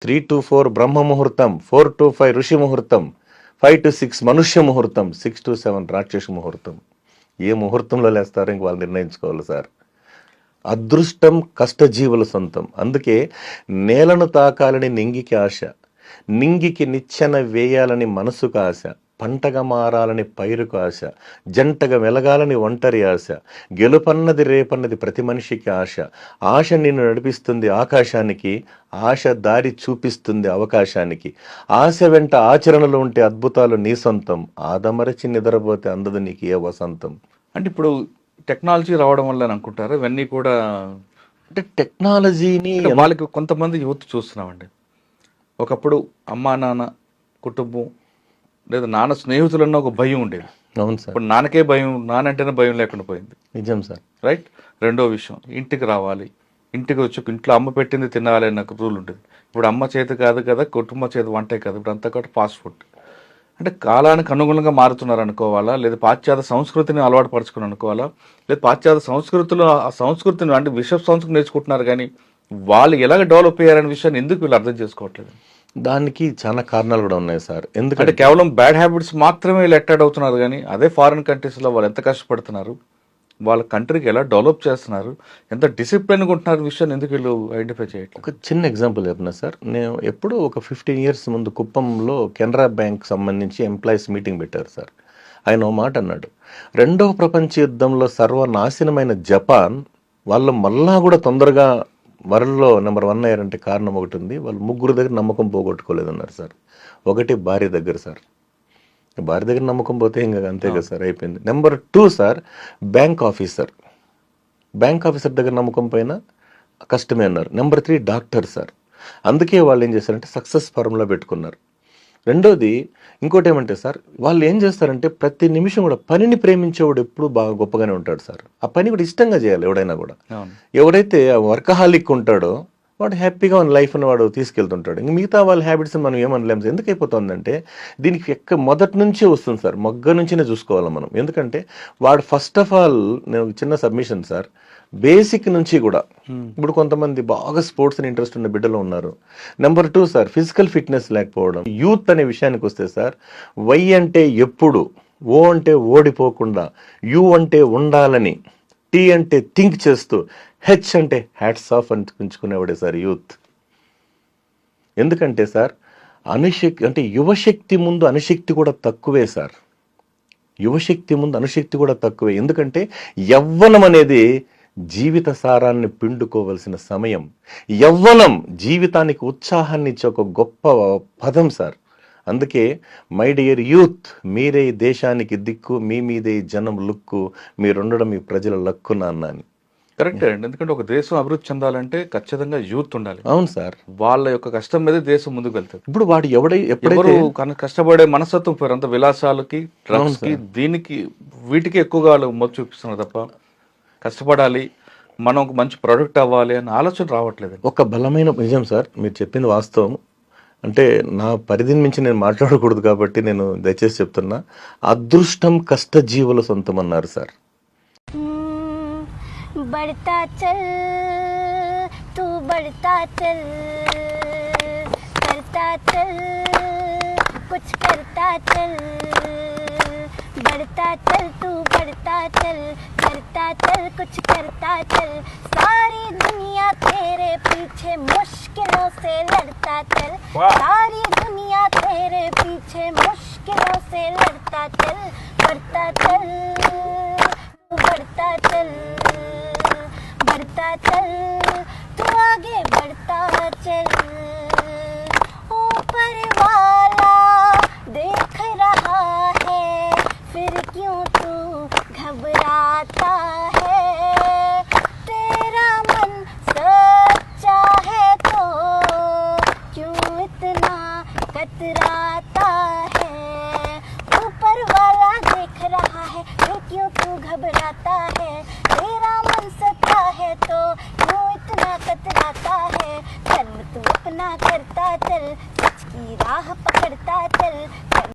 3 to 4 బ్రహ్మ ముహూర్తం, 4 to 5 ఋషి ముహూర్తం, 5 to 6 మనుష్య ముహూర్తం, 6 to 7 రాక్షస ముహూర్తం. ఏ ముహూర్తంలో లేస్తారో ఇంక వాళ్ళు నిర్ణయించుకోవాలి సార్. అదృష్టం కష్టజీవుల సొంతం. అందుకే నేలను తాకాలని నింగికి ఆశ, నింగికి నిచ్చెన వేయాలని మనసుకు ఆశ, పంటగా మారాలని పైరుకు ఆశ, జంటగా వెలగాలని ఒంటరి ఆశ, గెలుపన్నది రేపన్నది ప్రతి మనిషికి ఆశ. ఆశ నిన్ను నడిపిస్తుంది ఆకాశానికి, ఆశ దారి చూపిస్తుంది అవకాశానికి. ఆశ వెంట ఆచరణలో ఉంటే అద్భుతాలు నీ సొంతం, ఆదమరచి నిద్రపోతే అందదు నీకు ఏ వసంతం. అంటే ఇప్పుడు టెక్నాలజీ రావడం వల్ల అనుకుంటారా ఇవన్నీ కూడా? అంటే టెక్నాలజీని వాళ్ళకి కొంతమంది యూత్ చూస్తున్నామండి, ఒకప్పుడు అమ్మా నాన్న కుటుంబం లేదా నాన్న స్నేహితులన్న ఒక భయం ఉండేది. అవును సార్. ఇప్పుడు నాన్నకే భయం, నానంటేనే భయం లేకుండా పోయింది. నిజం సార్. రైట్. రెండో విషయం, ఇంటికి రావాలి, ఇంటికి వచ్చి ఇంట్లో అమ్మ పెట్టింది తినాలి అన్న రూల్ ఉండేది. ఇప్పుడు అమ్మ చేతి కాదు కదా, కుటుంబ చేతి వంటే కదా, ఇప్పుడు అంతా కూడా ఫాస్ట్ ఫుడ్. అంటే కాలానికి అనుగుణంగా మారుతున్నారు అనుకోవాలా, లేదా పాశ్చాత్య సంస్కృతిని అలవాటు పరుచుకుని అనుకోవాలా, లేదా పాశ్చాత్య సంస్కృతిలో ఆ సంస్కృతిని అంటే విశ్వ సంస్కృతి నేర్చుకుంటున్నారు, కానీ వాళ్ళు ఎలాగ డెవలప్ అయ్యారనే విషయాన్ని ఎందుకు వీళ్ళు అర్థం చేసుకోవట్లేదు? దానికి చాలా కారణాలు కూడా ఉన్నాయి సార్. ఎందుకంటే కేవలం బ్యాడ్ హ్యాబిట్స్ మాత్రమే వీళ్ళు అట్రాక్ట్ అవుతున్నారు, కానీ అదే ఫారిన్ కంట్రీస్లో వాళ్ళు ఎంత కష్టపడుతున్నారు, వాళ్ళ కంట్రీకి ఎలా డెవలప్ చేస్తున్నారు, ఎంత డిసిప్లిన్గా ఉంటున్నారు విషయాన్ని ఎందుకు వీళ్ళు ఐడెంటిఫై చేయట్లేదు? ఒక చిన్న ఎగ్జాంపుల్ చెప్పిన సార్, నేను ఎప్పుడూ ఒక 15 years ముందు కుప్పంలో కెనరా బ్యాంక్ సంబంధించి ఎంప్లాయీస్ మీటింగ్ పెట్టారు సార్. ఆయన ఓ మాట అన్నాడు, 2వ ప్రపంచ యుద్ధంలో సర్వనాశనమైన జపాన్ వాళ్ళు మళ్ళా కూడా తొందరగా వరల్డ్లో నెంబర్ 1 అయ్యారంటే కారణం ఒకటి ఉంది, వాళ్ళు ముగ్గురు దగ్గర నమ్మకం పోగొట్టుకోలేదన్నారు సార్. ఒకటి భార్య దగ్గర సార్, భార్య దగ్గర నమ్మకం పోతే ఇంకా అంతే కదా సార్, అయిపోయింది. నెంబర్ 2 సార్, బ్యాంక్ ఆఫీసర్ దగ్గర నమ్మకం పైన కష్టమే అన్నారు. Number 3 doctor sir. అందుకే వాళ్ళు ఏం చేశారంటే సక్సెస్ ఫార్ములా పెట్టుకున్నారు. రెండోది ఇంకోటి ఏమంటే సార్, వాళ్ళు ఏం చేస్తారంటే ప్రతి నిమిషం కూడా పనిని ప్రేమించేవాడు ఎప్పుడు బాగా గొప్పగానే ఉంటాడు సార్. ఆ పని కూడా ఇష్టంగా చేయాలి ఎవడైనా కూడా. ఎవడైతే వర్కహాలిక్ ఉంటాడో వాడు హ్యాపీగా మన లైఫ్ని వాడు తీసుకెళ్తుంటాడు. ఇంక మిగతా వాళ్ళ హ్యాబిట్స్ మనం ఏమనలేము. ఎందుకు అయిపోతుందంటే దీనికి మొదటి నుంచే వస్తుంది సార్, మొగ్గ నుంచినే చూసుకోవాలి మనం. ఎందుకంటే వాడు ఫస్ట్ ఆఫ్ ఆల్, నేను చిన్న సబ్మిషన్ సార్, బేసిక్ నుంచి కూడా ఇప్పుడు కొంతమంది బాగా స్పోర్ట్స్ ఇంట్రెస్ట్ ఉన్న బిడ్డలు ఉన్నారు. నెంబర్ 2 సార్, ఫిజికల్ ఫిట్నెస్ లేకపోవడం. యూత్ అనే విషయానికి వస్తే సార్, వై అంటే ఎప్పుడు, ఓ అంటే ఓడిపోకుండా, యు అంటే ఉండాలని, టీ అంటే థింక్ చేస్తూ, హెచ్ అంటే హ్యాట్స్ ఆఫ్ అనిపించుకునేవాడే సార్ యూత్. ఎందుకంటే సార్ అనుశక్తి అంటే యువశక్తి ముందు అనుశక్తి కూడా తక్కువే సార్. యువశక్తి ముందు అనుశక్తి కూడా తక్కువే. ఎందుకంటే యవ్వనం అనేది జీవిత సారాన్ని పిండుకోవలసిన సమయం. యవ్వనం జీవితానికి ఉత్సాహాన్ని ఇచ్చే ఒక గొప్ప పదం సార్. అందుకే మై డియర్ యూత్, మీరే దేశానికి దిక్కు, మీ మీదే జనం లుక్కు, మీరుండడం మీ ప్రజల లక్కున అన్నాను. కరెక్టే అండి. ఎందుకంటే ఒక దేశం అభివృద్ధి చెందాలంటే ఖచ్చితంగా యూత్ ఉండాలి. అవును సార్. వాళ్ళ యొక్క కష్టం మీద దేశం ముందుకు వెళ్తారు. ఇప్పుడు వాడు ఎప్పుడైతే కష్టపడే మనస్తత్వం పోయారు, అంత విలాసాలకి, డ్రగ్స్ కి, దీనికి వీటికి ఎక్కువగా వాళ్ళు మొదలు చూపిస్తున్నారు తప్ప కష్టపడాలి, మనం ఒక మంచి ప్రొడక్ట్ అవ్వాలి అనే ఆలోచన రావట్లేదు. ఒక బలమైన నిజం సార్, మీరు చెప్పింది వాస్తవం. అంటే నా పరిధిని మించి నేను మాట్లాడకూడదు కాబట్టి నేను దయచేసి చెప్తున్నా, అదృష్టం కష్టజీవుల సొంతం అన్నారు సార్. बढ़ता चल तू बढ़ता चल, करता चल कुछ करता चल, बढ़ता चल तू बढ़ता चल, करता चल कुछ करता चल, सारी दुनिया तेरे पीछे मुश्किलों से लड़ता चल, सारी दुनिया तेरे पीछे मुश्किलों से लड़ता चल, बढ़ता चल बढ़ता चल, बढ़ता चल तू आगे बढ़ता चल।